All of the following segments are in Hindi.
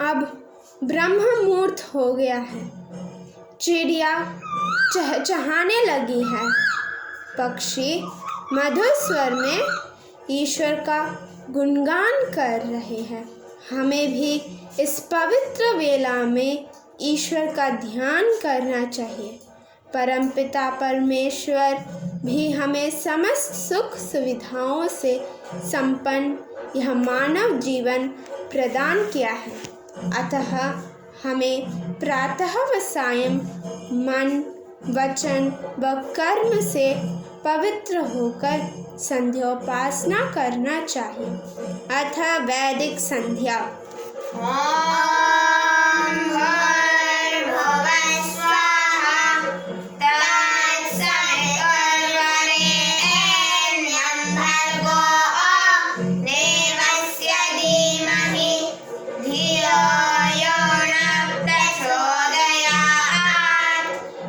अब ब्रह्म मुहूर्त हो गया है। चिड़िया चहचहाने लगी है। पक्षी मधुर स्वर में ईश्वर का गुणगान कर रहे हैं। हमें भी इस पवित्र वेला में ईश्वर का ध्यान करना चाहिए। परमपिता परमेश्वर भी हमें समस्त सुख सुविधाओं से संपन्न यह मानव जीवन प्रदान किया है। अतः हमें प्रातः व सायं मन, वचन व कर्म से पवित्र होकर संध्योपासना करना चाहिए। अथ वैदिक संध्या।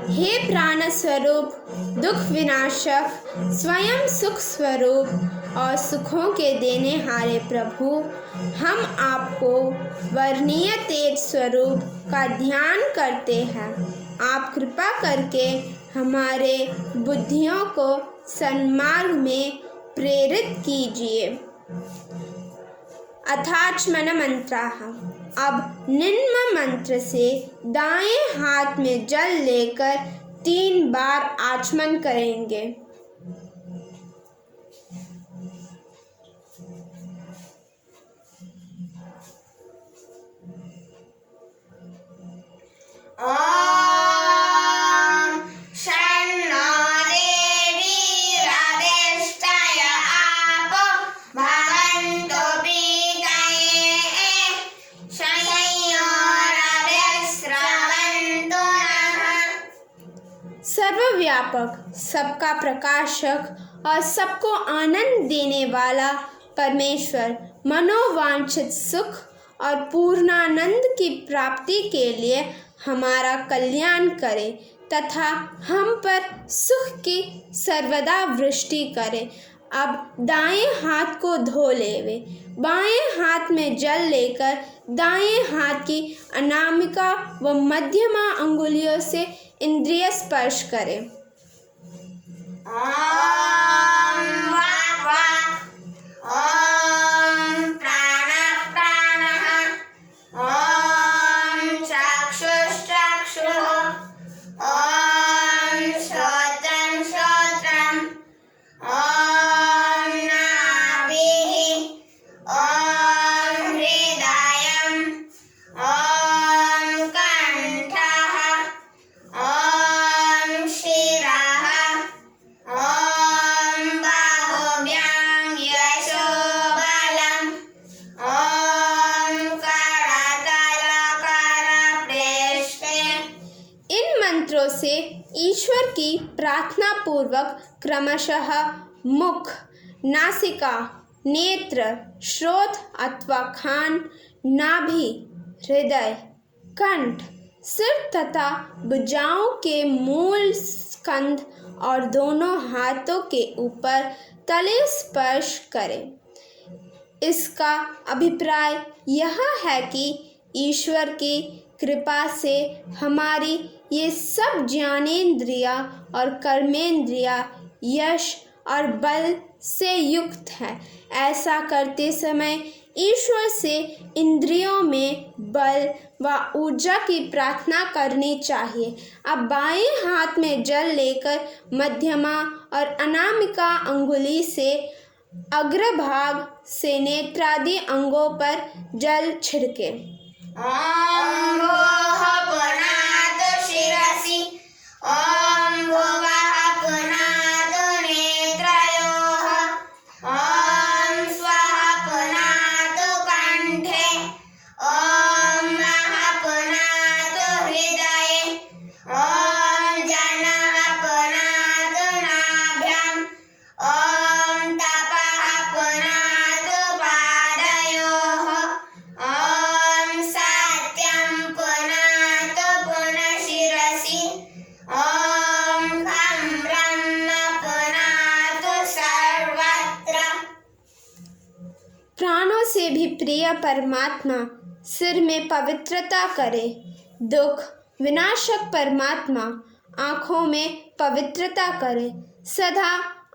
हे प्राण स्वरूप, दुख विनाशक, स्वयं सुख स्वरूप और सुखों के देने हारे प्रभु, हम आपको वर्णीय तेज स्वरूप का ध्यान करते हैं। आप कृपा करके हमारे बुद्धियों को सन्मार्ग में प्रेरित कीजिए। अथाचमन मंत्राः। अब निम्न मंत्र से दाएं हाथ में जल लेकर 3 बार आचमन करेंगे। सर्वव्यापक, सबका प्रकाशक और सबको आनंद देने वाला परमेश्वर मनोवांछित सुख और पूर्णानंद की प्राप्ति के लिए हमारा कल्याण करे तथा हम पर सुख की सर्वदा वृष्टि करे। अब दाएं हाथ को धो लेवे। बाएं हाथ में जल लेकर दाएं हाथ की अनामिका व मध्यमा अंगुलियों से इंद्रिय स्पर्श करें। से ईश्वर की प्रार्थना पूर्वक क्रमशः मुख, नासिका, नेत्र, श्रोत अथवा कान, नाभि, हृदय, कंठ, सिर तथा भुजाओं के मूल, स्कंध और दोनों हाथों के ऊपर तले स्पर्श करें। इसका अभिप्राय यह है कि ईश्वर की कृपा से हमारी ये सब ज्ञानेंद्रिया और कर्मेंद्रिया यश और बल से युक्त है। ऐसा करते समय ईश्वर से इंद्रियों में बल व ऊर्जा की प्रार्थना करनी चाहिए। अब बाएं हाथ में जल लेकर मध्यमा और अनामिका अंगुली से अग्रभाग से नेत्रादि अंगों पर जल छिड़के। ओम भूः पुनातु शिरसि, ओम भुवः पुनातु नेत्रयोः, ओम स्वः पुनातु कंठे, ओम महः पुनातु हृदये, ओम जनः पुनातु नाभ्याम्, ओम तपः पुनातु पादयोः, ओम सत्यं पुनातु पुनः शिरसि, ओम खं ब्रह्म पुनातु सर्वत्र। प्राणों से भी प्रिय परमात्मा सिर में पवित्रता करे। दुख विनाशक परमात्मा आँखों में पवित्रता करे। सदा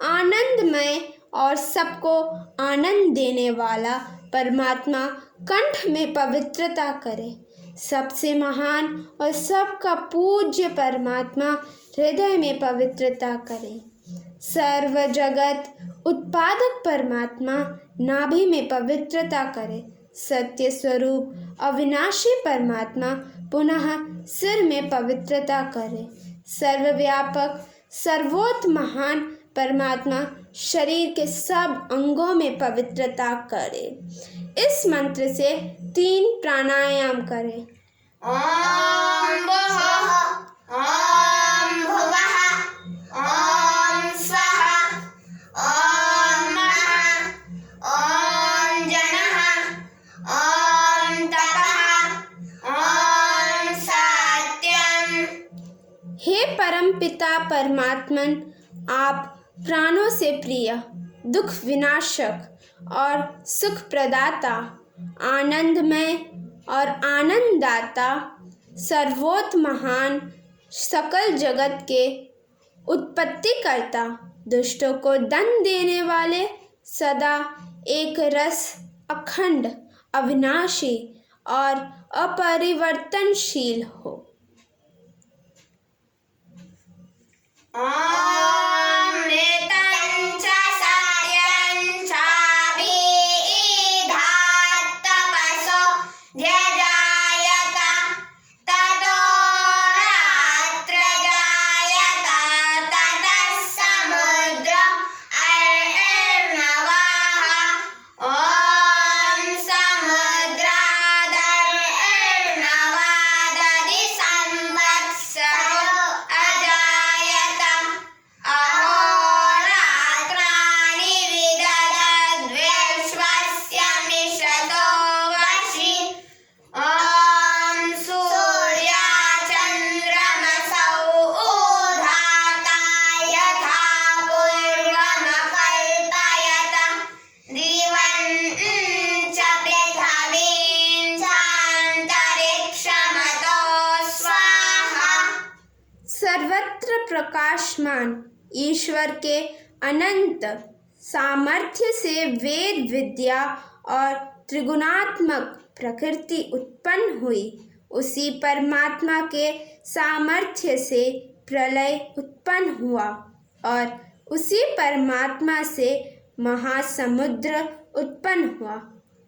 आनंदमय और सबको आनंद देने वाला परमात्मा कंठ में पवित्रता करे। सबसे महान और सबका पूज्य परमात्मा हृदय में पवित्रता करे। सर्व जगत उत्पादक परमात्मा नाभि में पवित्रता करे। सत्य स्वरूप अविनाशी परमात्मा पुनः सिर में पवित्रता करे। सर्वव्यापक सर्वोत्त महान परमात्मा शरीर के सब अंगों में पवित्रता करे। इस मंत्र से 3 प्राणायाम करें। ॐ भुवः ॐ भुवः ॐ स्वः ॐ महः ॐ जनः ॐ तपः ॐ सत्यम्। हे परम पिता परमात्मन, आप प्राणों से प्रिय, दुख विनाशक और सुख प्रदाता, आनंदमय और आनंददाता, सर्वोत्त महान, सकल जगत के उत्पत्ति करता, दुष्टों को दंड देने वाले, सदा एक रस, अखंड, अविनाशी और अपरिवर्तनशील हो। अमृतं च सत्यं चाभिधात् तपसो ध्यजायत ततो रात्र जायत ततः समुद्र अर्णवः ॐ समुद्रादर्णवादधि संवत्सरो अजायत अहोरात्राणि विदधद्विश्वस्य मिषतो वशि ॐ सूर्याचन्द्रमसौ ऊधाता यथा पूर्वमकल्पयत दिवं च पृथिवीं चान्तरिक्षमतो स्वाहा। सर्वत्र प्रकाशमान ईश्वर के अनंत सामर्थ्य से वेद विद्या और त्रिगुणात्मक प्रकृति उत्पन्न हुई। उसी परमात्मा के सामर्थ्य से प्रलय उत्पन्न हुआ और उसी परमात्मा से महासमुद्र उत्पन्न हुआ।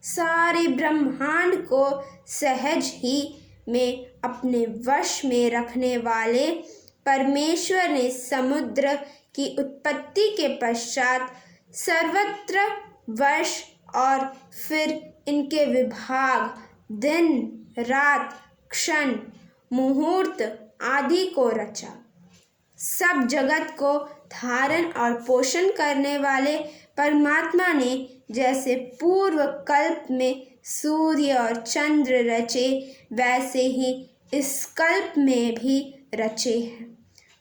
सारे ब्रह्मांड को सहज ही में अपने वश में रखने वाले परमेश्वर ने समुद्र की उत्पत्ति के पश्चात सर्वत्र वर्ष और फिर इनके विभाग, दिन रात, क्षण, मुहूर्त आदि को रचा। सब जगत को धारण और पोषण करने वाले परमात्मा ने जैसे पूर्व कल्प में सूर्य और चंद्र रचे, वैसे ही इस कल्प में भी रचे हैं।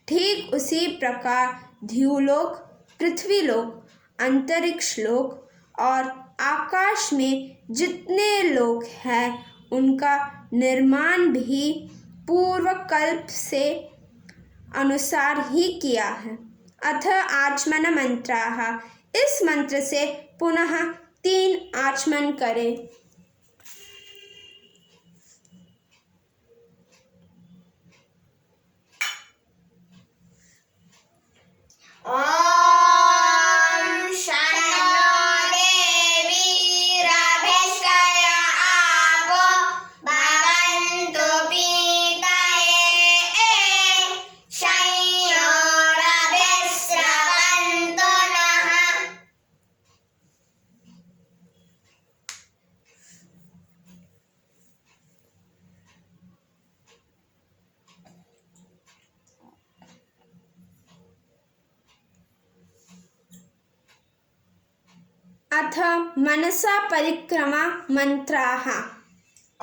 ठीक उसी प्रकार ध्युलोक, पृथ्वीलोक, अंतरिक्ष लोक और आकाश में जितने लोक हैं, उनका निर्माण भी पूर्व कल्प से अनुसार ही किया है। अथ आचमन मंत्राः, इस मंत्र से पुनः 3 आचमन करें। ॐ शन्नो देवीरभिष्टय आपो भवन्तु पीतये संयोरभिस्रवन्तु नः। अथ मनसा परिक्रमा मंत्राः। ॐ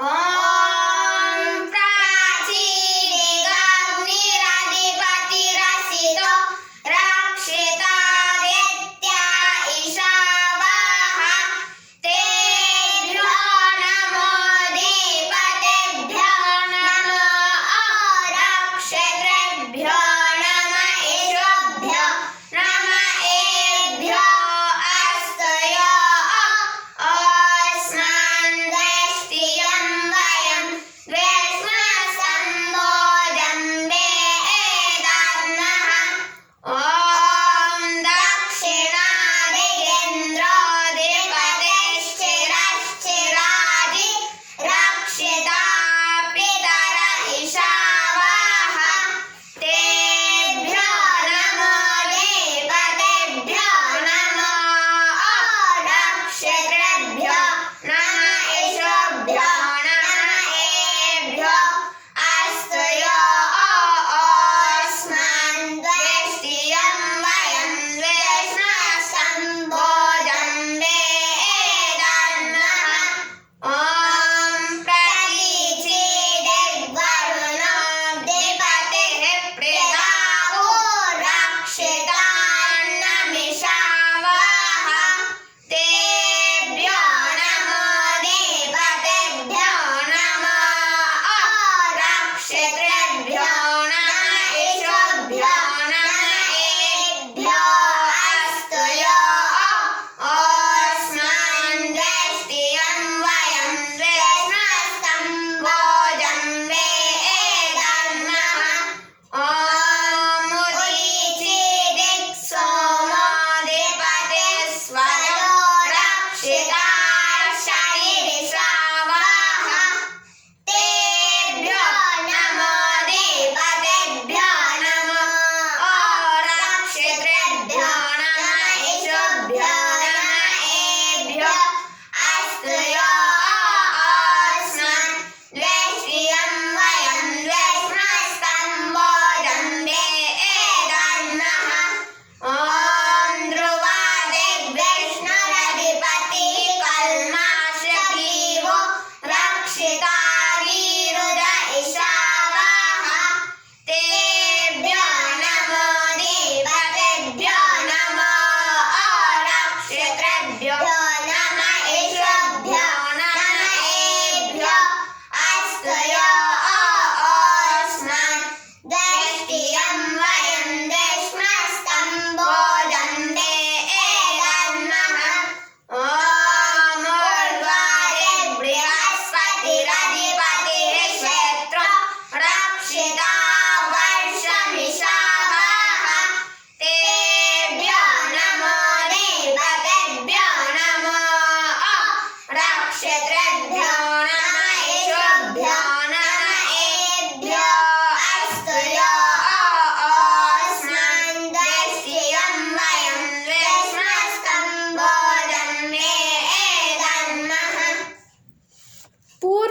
प्राचीदिगग्निरधिपतिरसितो रक्षितादित्या ईशावाः तेभ्यो नमो देवाय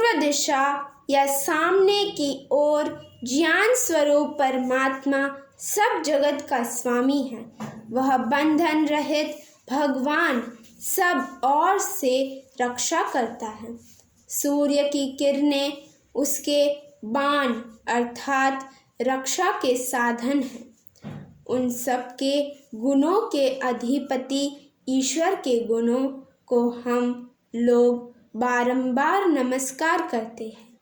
पूर्व दिशा या सामने की ओर ज्ञान स्वरूप परमात्मा सब जगत का स्वामी है। वह बंधन रहित भगवान सब ओर से रक्षा करता है। सूर्य की किरणें उसके बाण अर्थात रक्षा के साधन हैं। उन सब के गुणों के अधिपति ईश्वर के गुणों को हम लोग बारंबार नमस्कार करते हैं,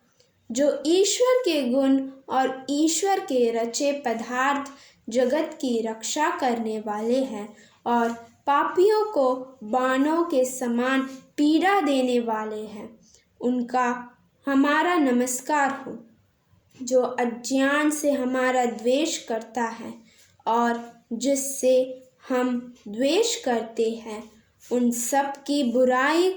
जो ईश्वर के गुण और ईश्वर के रचे पदार्थ जगत की रक्षा करने वाले हैं और पापियों को बाणों के समान पीड़ा देने वाले हैं। उनका हमारा नमस्कार हो। जो अज्ञान से हमारा द्वेष करता है और जिससे हम द्वेष करते हैं, उन सब की बुराई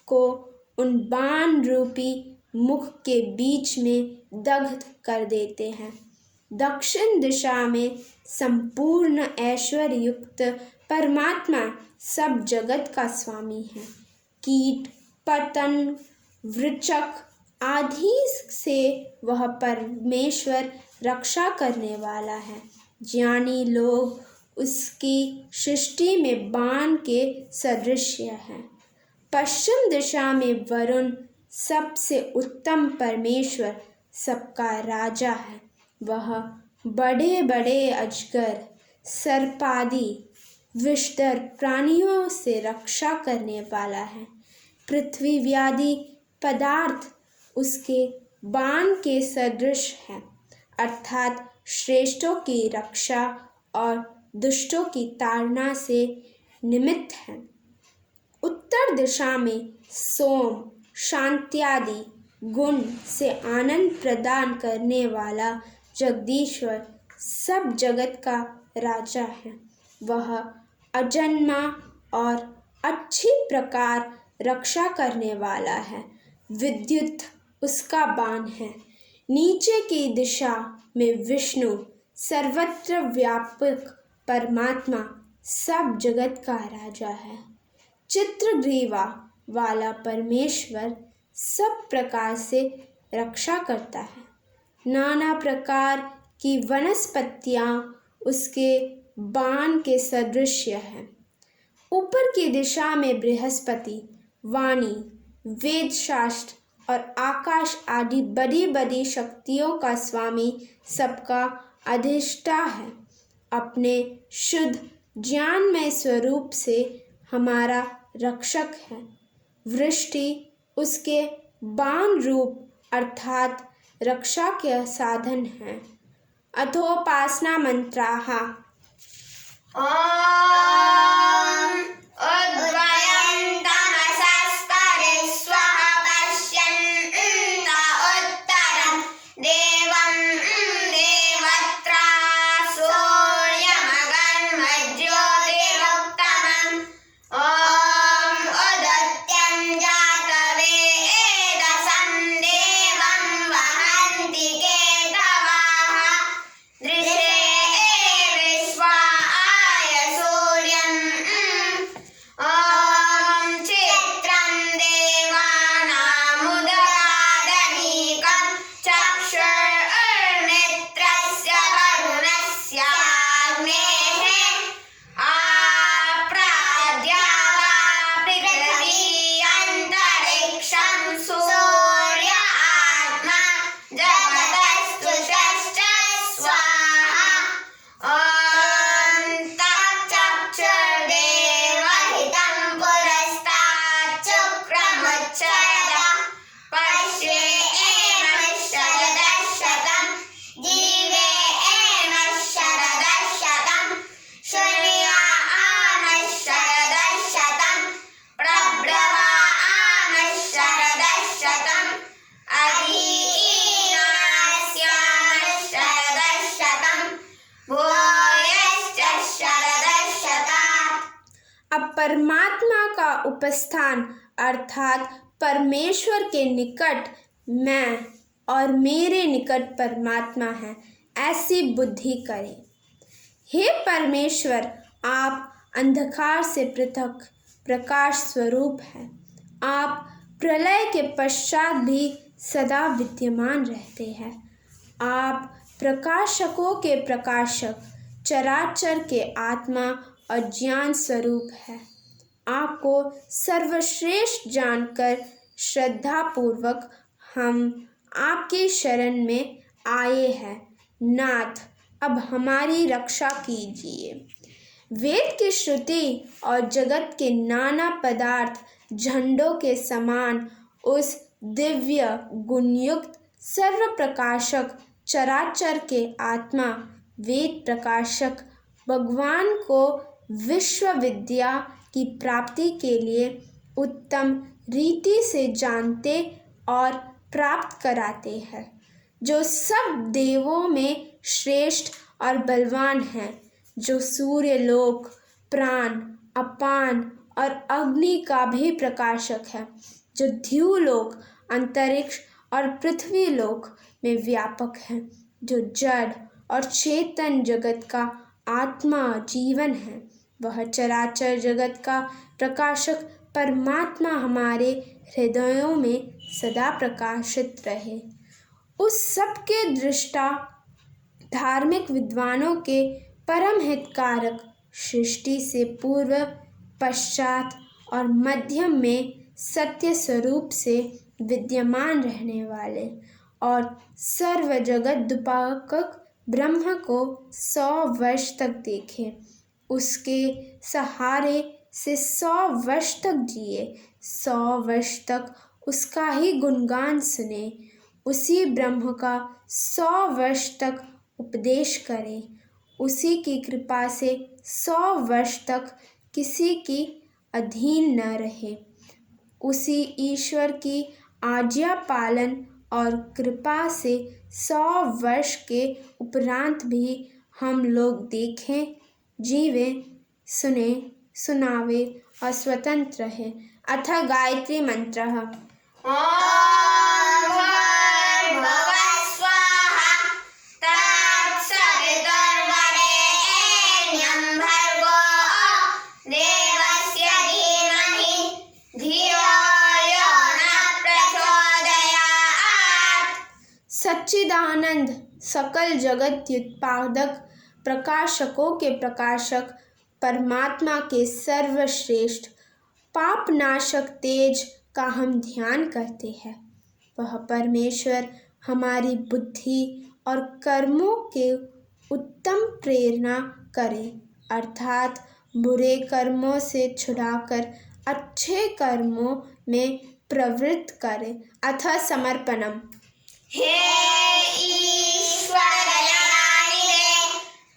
को उन बाण रूपी मुख के बीच में दग्ध कर देते हैं। दक्षिण दिशा में संपूर्ण ऐश्वर्य युक्त परमात्मा सब जगत का स्वामी है। कीट पतंग वृश्चिक आदि से वह परमेश्वर रक्षा करने वाला है। ज्ञानी लोग उसकी सृष्टि में बाण के सदृश हैं। पश्चिम दिशा में वरुण सबसे उत्तम परमेश्वर सबका राजा है। वह बड़े बड़े अजगर सर्पादि विषधर प्राणियों से रक्षा करने वाला है। पृथ्वी व्याधि पदार्थ उसके बाण के सदृश है, अर्थात श्रेष्ठों की रक्षा और दुष्टों की ताड़ना से निमित्त है। उत्तर दिशा में सोम शांत्यादि गुण से आनंद प्रदान करने वाला जगदीश्वर सब जगत का राजा है। वह अजन्मा और अच्छी प्रकार रक्षा करने वाला है। विद्युत उसका बाण है। नीचे की दिशा में विष्णु सर्वत्र व्यापक परमात्मा सब जगत का राजा है। चित्रग्रीवा वाला परमेश्वर सब प्रकार से रक्षा करता है। नाना प्रकार की वनस्पतियाँ उसके बाण के सदृश हैं। ऊपर की दिशा में बृहस्पति वाणी वेद शास्त्र और आकाश आदि बड़ी बड़ी शक्तियों का स्वामी सबका अधिष्ठा है। अपने शुद्ध ज्ञानमय स्वरूप से हमारा रक्षक है। वृष्टि उसके बाण रूप अर्थात रक्षा के साधन है। अथोपासना मंत्राः ॐ उद्वयं तमसस्तरे स्वः पश्यन्त उत्तरं देवं देवत्रा सूर्यमगन्मज्योतिरुत्तमम् ॐ उदत्यं जातवेदसं देवं वहन्ति केतवाः दृशे विश्वाय सूर्यम् ॐ चित्रं देवानामुदगादनीकं चक्षुर्मित्रस्य वरुणस्याग्नेः आप्राद्यावा पृथिवी अन्तरिक्षं सूर्य आत्मा जगतस्तुषश्च स्वाहा ॐ तच्चक्षुर्देवहितं पुरस्तात् शुक्रमुच्चयत पश्येम शरदः शतं जीवेम शरदः शतं शृणुयाम शरदः शतं प्रब्रवाम शरदः शतम् अधीनास्याम शरदः शतं भूयश्च शरदः शतात्। अब परमात्मा का उपस्थान अर्थात परमेश्वर के निकट मैं और मेरे निकट परमात्मा है, ऐसी बुद्धि करें। हे परमेश्वर, आप अंधकार से पृथक प्रकाश स्वरूप हैं। आप प्रलय के पश्चात भी सदा विद्यमान रहते हैं। आप प्रकाशकों के प्रकाशक, चराचर के आत्मा और ज्ञान स्वरूप है। आपको सर्वश्रेष्ठ जानकर श्रद्धापूर्वक हम आपकी शरण में आए हैं। नाथ, अब हमारी रक्षा कीजिए। वेद की श्रुति और जगत के नाना पदार्थ झंडों के समान उस दिव्य गुणयुक्त सर्व प्रकाशक चराचर के आत्मा वेद प्रकाशक भगवान को विश्व विद्या की प्राप्ति के लिए उत्तम रीति से जानते और प्राप्त कराते हैं, जो सब देवों में श्रेष्ठ और बलवान हैं, जो सूर्य लोक, प्राण, अपान और अग्नि का भी प्रकाशक है, जो द्युलोक, अंतरिक्ष और पृथ्वी लोक में व्यापक है, जो जड़ और चेतन जगत का आत्मा जीवन है। वह चराचर जगत का प्रकाशक परमात्मा हमारे हृदयों में सदा प्रकाशित रहे। उस सब के दृष्टा धार्मिक विद्वानों के परम हितकारक, सृष्टि से पूर्व, पश्चात और मध्यम में सत्य स्वरूप से विद्यमान रहने वाले और सर्व जगत दुपाकक ब्रह्म को 100 वर्ष तक देखे, उसके सहारे से 100 वर्ष तक जिए, 100 वर्ष तक उसका ही गुणगान सुने, उसी ब्रह्म का 100 वर्ष तक उपदेश करें, उसी की कृपा से 100 वर्ष तक किसी की अधीन न रहे, उसी ईश्वर की आज्ञा पालन और कृपा से 100 वर्ष के उपरांत भी हम लोग देखें, जीवे, सुने, सुनावे और स्वतंत्र रहे। अथ गायत्री मंत्र। ॐ भूर्भुवः स्वाहा तत्सवितुर्वरेण्यं भर्गो देवस्य धीमहि धियो यो नः प्रचोदयात्। सच्चिदानंद सकल जगत उत्पादक प्रकाशकों के प्रकाशक परमात्मा के सर्वश्रेष्ठ पापनाशक तेज का हम ध्यान करते हैं। वह परमेश्वर हमारी बुद्धि और कर्मों के उत्तम प्रेरणा करे, अर्थात बुरे कर्मों से छुड़ाकर अच्छे कर्मों में प्रवृत्त करे। अथ समर्पणम। हे ईश्वर दयानिधे,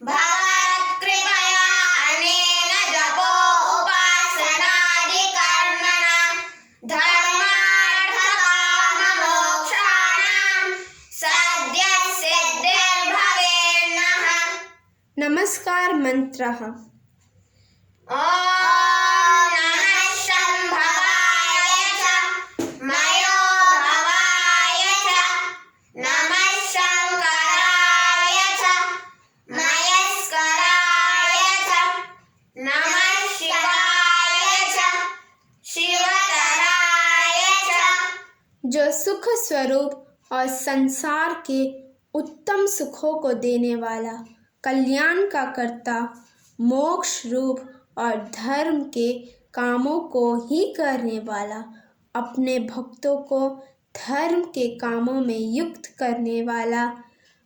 भवत्कृपया अनेन जपो उपासनादिकर्मणा धर्मार्थकाममोक्षाणां सद्यसिद्धिर्भवेन्नः। नमस्कार मंत्र। ॐ नमः शम्भवाय च मयोभवाय च नमः शङ्कराय च मयस्कराय च नमः शिवाय च शिवतराय च। जो सुख स्वरूप और संसार के उत्तम सुखों को देने वाला, कल्याण का कर्ता, मोक्ष रूप और धर्म के कामों को ही करने वाला, अपने भक्तों को धर्म के कामों में युक्त करने वाला,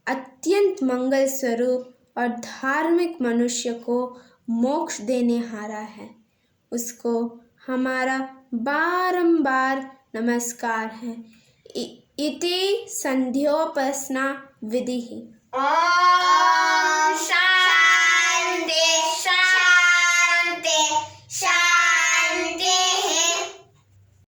अत्यंत मंगल स्वरूप और धार्मिक मनुष्य को मोक्ष देने हारा है, उसको हमारा बारंबार नमस्कार है। इति संध्योपासना विधि। ॐ शान्ति।